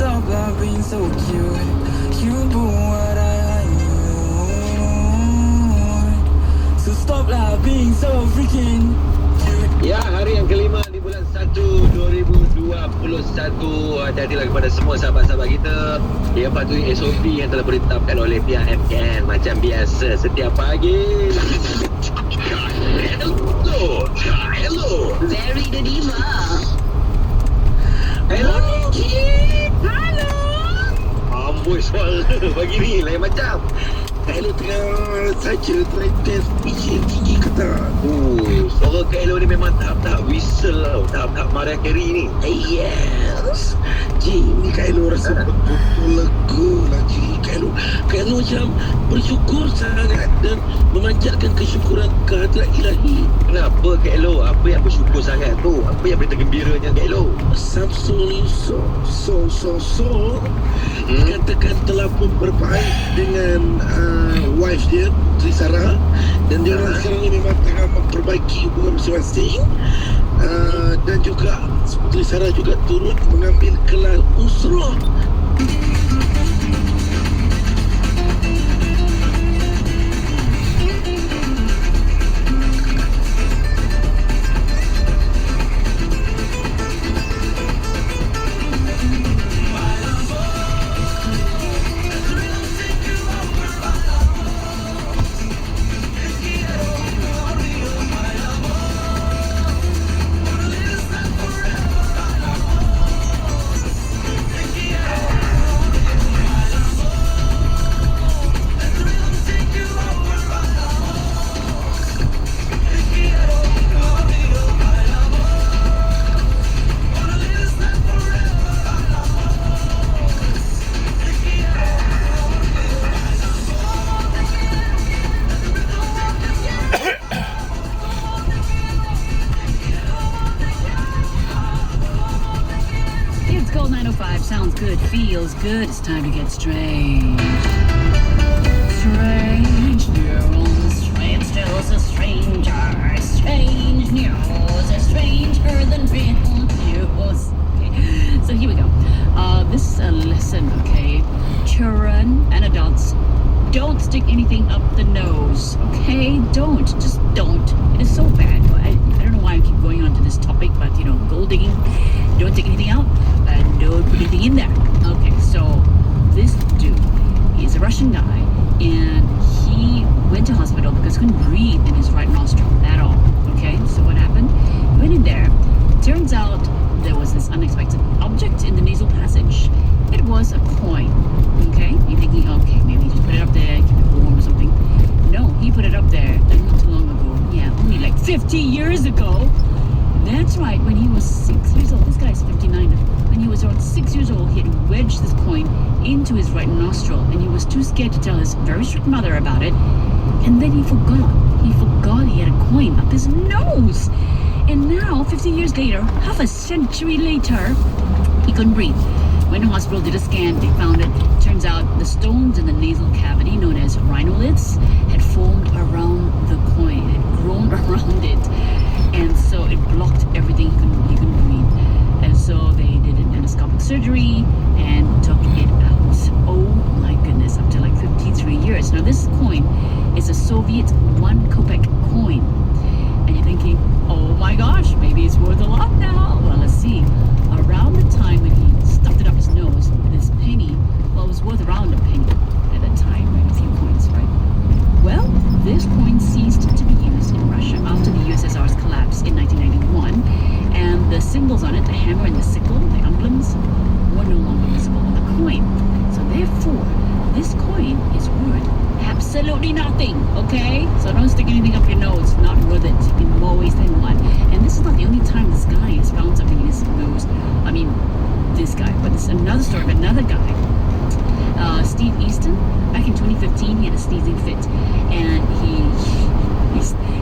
stop like being so cute. You do what I want. So stop like being so freaking cute. Ya, hari yang kelima di bulan 1 2021. Hati-hatilah kepada semua sahabat-sahabat kita yang patuhi SOP yang telah ditetapkan oleh pihak MKN macam biasa setiap pagi. Hello. Very good evening. Hello, Nikki. Hello. Amboi suara pagi ni lain macam. Hello tengah saja try test PC tinggi ke tak? Suara Kak Elo ni memang tahap-tahap whistle tau. Tahap-tahap Mariah Carey ni. Yes. Ji, ni Kak Elo rasa betul-betul lega lah Ji. Kak Elo macam bersyukur sangat dan memanjatkan kesyukuran kehadirat ilahi. Kenapa Kak Elo? Apa yang bersyukur sangat tu? Apa yang berita gembiranya Kak Elo? Samsung ni katakan telah pun berbaik dengan wife dia, Puteri Sarah, dan dia orang sekarang ni memang tengah memperbaiki hubungan masing-masing. Dan juga Puteri Sarah juga turut mengambil kelas usrah. Sounds good, feels good. It's time to get strange. Strange news, strange news, a stranger. Strange news, a stranger than real news. Okay, so here we go. This is a lesson, okay? Children and adults, don't stick anything up the nose, okay? Just don't. It is so bad. I don't know why I keep going on to this topic, but gold digging, don't take anything out. Don't put anything in there. Okay, so this dude, he's a Russian guy, and he went to hospital because he couldn't breathe in his right nostril at all. Okay, so what happened? He went in there. Turns out there was this unexpected object in the nasal passage. It was a coin. Okay, you're thinking, okay, maybe he just put it up there, keep it warm or something. No, he put it up there not too long ago. Yeah, only like 50 years ago. That's right, when he was 6 years old. This guy's 59. When he was around 6 years old, he had wedged this coin into his right nostril, and he was too scared to tell his very strict mother about it. And then he forgot. He forgot he had a coin up his nose. And now, 50 years later, half a century later, he couldn't breathe. Went to hospital, did a scan, they found it. Turns out the stones in the nasal cavity, known as rhinoliths, had formed around the coin, had grown around it. And so it blocked everything, he couldn't breathe. And so they did an endoscopic surgery and took it out. Oh my goodness, up to like 53 years. Now this coin is a Soviet 1 kopeck coin. And you're thinking, oh my gosh, maybe it's worth a lot now. Well, let's see. Around the time when he stuffed it up his nose with his penny, well, it was worth around a penny at that time, right? A few coins, right? Well, this coin ceased to be used in Russia after the USSR's collapse in 1991, and the symbols on it, the hammer and the sickle, the emblems, were no longer visible on the coin. So therefore, this coin is worth absolutely nothing, okay? So don't stick anything up your nose, not worth it in more ways than one. And this is not the only time this guy has found something in his nose. I mean, this guy, but this is another story of another guy. Steve Easton, back in 2015, he had a sneezing fit, and he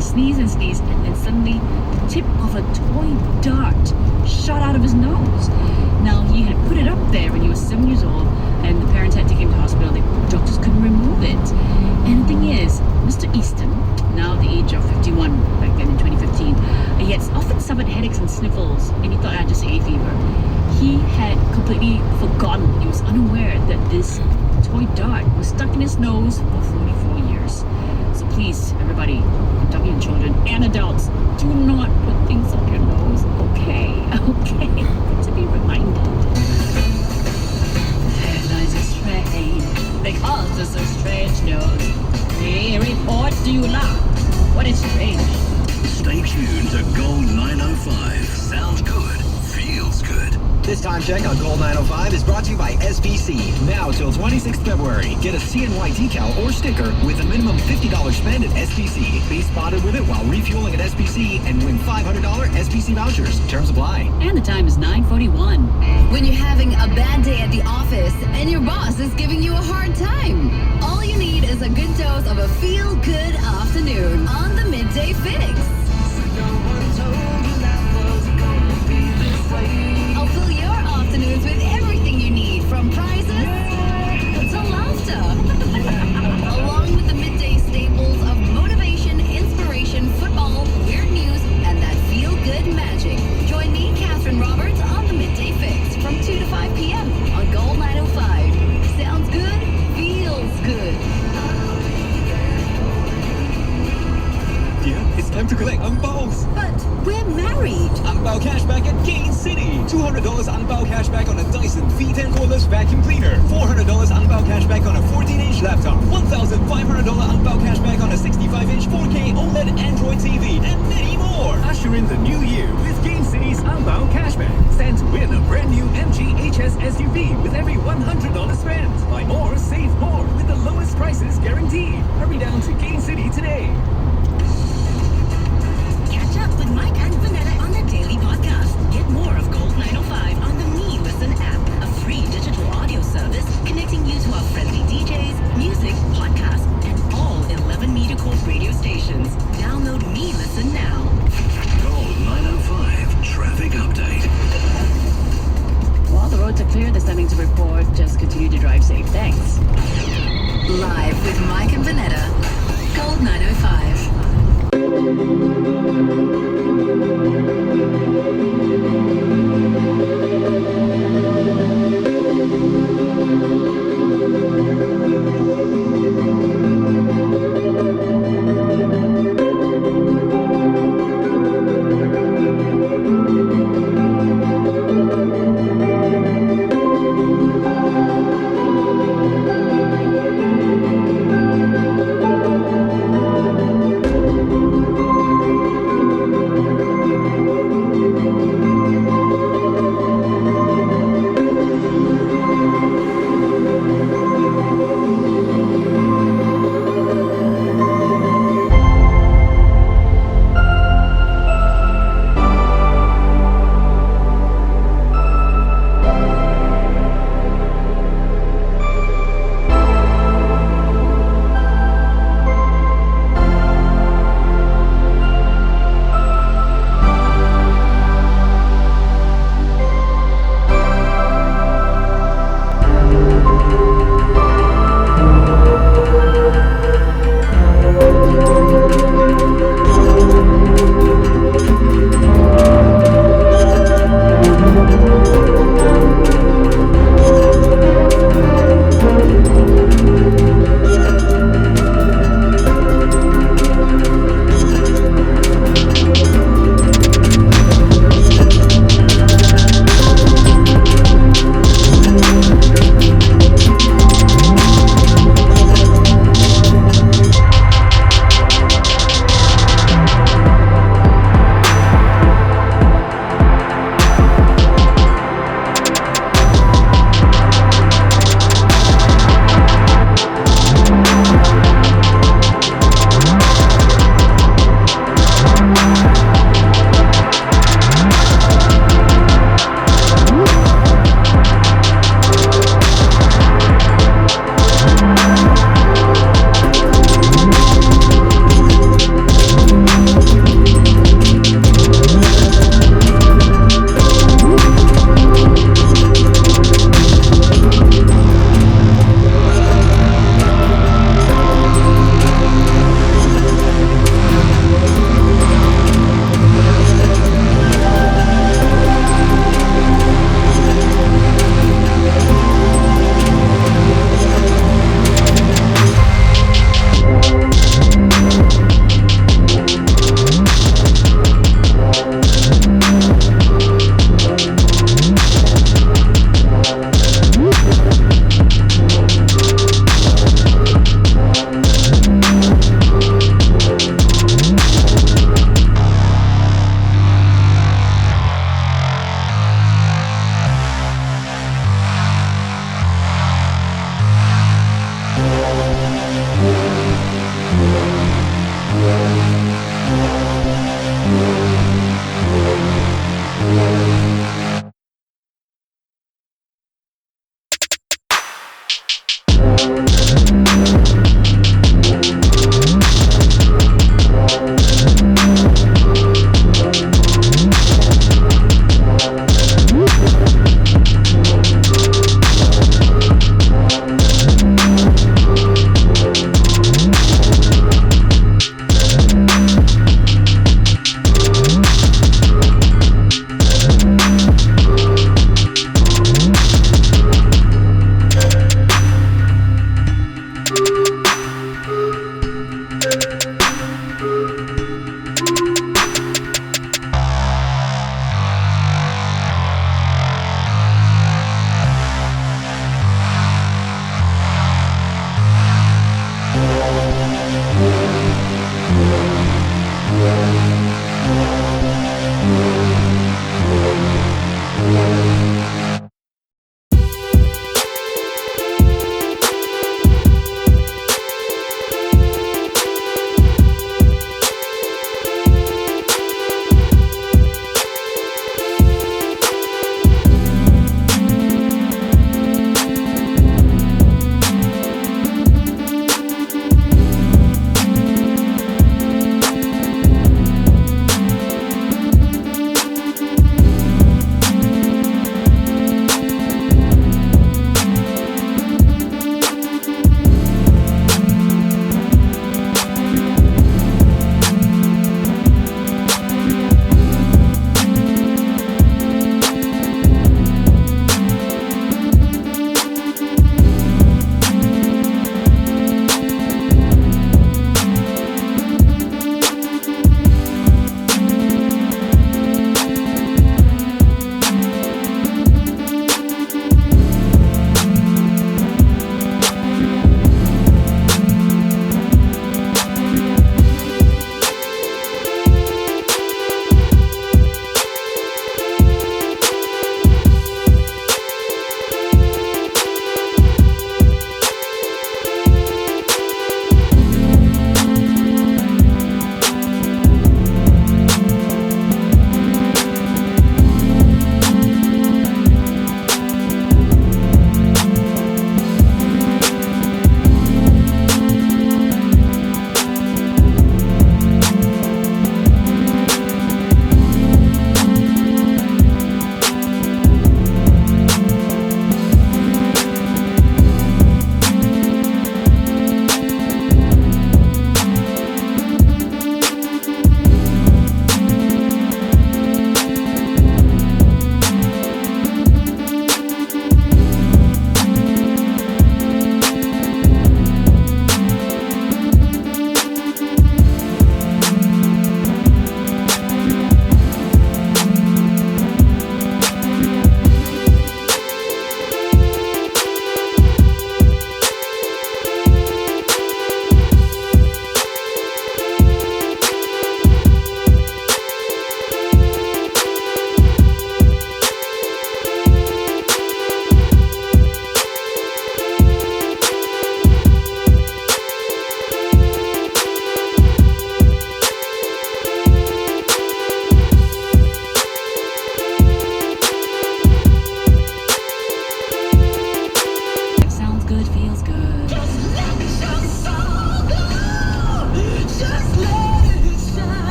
sneezed and sneezed, and then suddenly the tip of a toy dart shot out of his nose. Now, he had put it up there when he was 7 years old, and the parents had to take him to hospital. The doctors couldn't remove it. And the thing is, Mr. Easton, now at the age of 51, back then in 2015, he had often suffered headaches and sniffles, and he thought I had just hay fever. He had completely forgotten. He was unaware that this toy dart was stuck in his nose for 44 years. So please, everybody, I'm talking to children and adults, do not put things up your nose. Okay, okay. Good to be reminded. Headlines are strange because it's a strange news. We report to you now what is strange. Stay tuned to Gold 905. Sounds good, feels good. This time check on Gold 905 is brought to you by SBC. Now till 26th February, get a CNY decal or sticker with a minimum $50 spend at SBC. Be spotted with it while refueling at SBC and win $500 SBC vouchers. Terms apply. And the time is 9:41. When you're having a bad day at the office and your boss is giving you a hard time, all you need is a good dose of a feel-good afternoon on the Midday Fix. I'll fill your afternoons with everything you need, from prizes to laughter. Along with the midday staples of motivation, inspiration, football, weird news, and that feel-good magic. Join me, Catherine Roberts, on the Midday Fix from 2 to 5 p.m. on Gold 905. Sounds good, feels good. Yeah, it's time to collect Angbao. But we're married. Angbao cashback at Gain City. $200 Angbao cashback on a Dyson V10 cordless vacuum cleaner. $400 Angbao cashback on a 14-inch laptop. $1,500 Angbao cashback on a 65-inch 4K OLED Android TV, and many more. Usher in the new year with Gain City's Angbao cashback. Stand to win a brand new MG HS SUV with every $100 spent. Buy more, save more with the lowest prices guaranteed. Hurry down to Gain City today. Catch up with Mike and Vanetta on the Daily Podcast. Get more of Gold 905 on the Me Listen app, a free digital audio service connecting you to our friendly DJs, music, podcasts, and all 11 MediaCorp radio stations. Download Me Listen now. Gold 905 traffic update. While the roads are clear, there's nothing to report. Just continue to drive safe. Thanks. Live with Mike and Vanetta. Gold 905.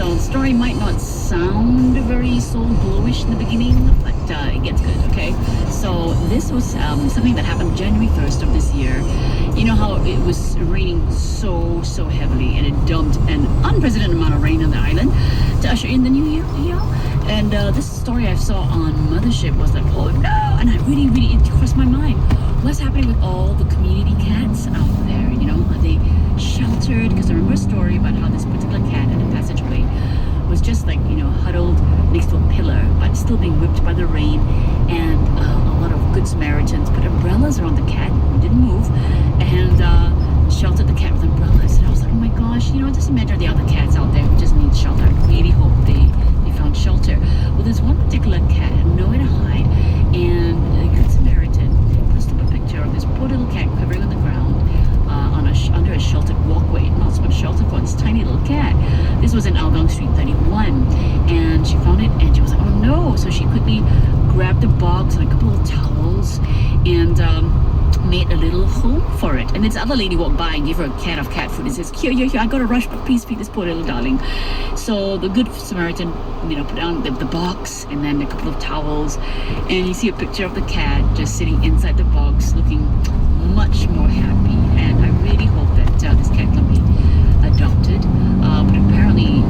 So the story might not sound very soul glowish in the beginning, but it gets good, okay? So this was something that happened January 1st of this year. You know how it was raining so heavily, and it dumped an unprecedented amount of rain on the island to usher in the new year, you know? And this story I saw on Mothership was like, oh no! And it crossed my mind. What's happening with all the community cats out there, you know? Are they sheltered? Because I remember a story about how this particular cat in a passageway was just like, you know, huddled next to a pillar, but still being whipped by the rain. And a lot of good Samaritans put umbrellas around the cat, who didn't move, and sheltered the cat with umbrellas. And I was like, oh my gosh, you know, just imagine the other cats out there who just need shelter. I really hope they found shelter. Well, there's one particular cat had nowhere to hide, and a good Samaritan posted up a picture of this poor little cat quivering on the ground under a sheltered walkway. Not so much shelter for this tiny little cat. This was in Hougang Street 31, and she found it, and she was like, oh no! So she quickly grabbed a box and a couple of towels, and made a little home for it. And this other lady walked by and gave her a can of cat food and says, here, I gotta rush, but please feed this poor little darling. So the good Samaritan, you know, put down the box and then a couple of towels, and you see a picture of the cat just sitting inside the box looking much more happy. And I really hope that this cat can be adopted. But apparently